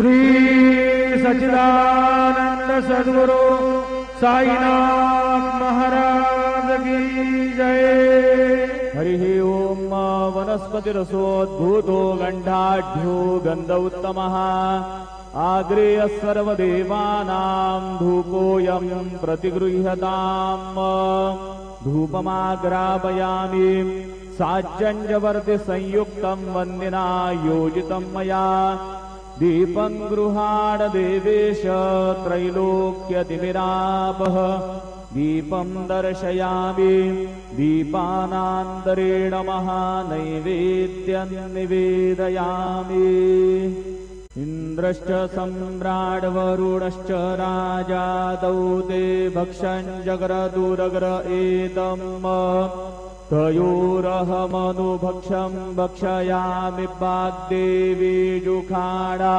श्री सच्चिदानंद सद्गुरु साईनाथ महाराज की जय। हरि ओम। वनस्पतिरसोद्भूतो गंधाढ्यो गंध उत्तमः आग्रेय सर्वदेवानां धूपोऽयं प्रतिगृह्यताम्। धूपमाग्रापयामि साज्जन्यवर्ति संयुक्तं वन्दिना योजितं मया। दीपं गृहाण देवेश त्रैलोक्यतिमिरापः। दीपं दर्शयामि दीपानान्तरेण महानैवेद्यं निवेदयामि। इन्द्रश्च सम्राट् वरुणश्च राजा दौते भक्षं जग्रदुरग्र एतम्। तयोरहमनुभक्षं भक्षयामि वाग्देवी जुखाडा।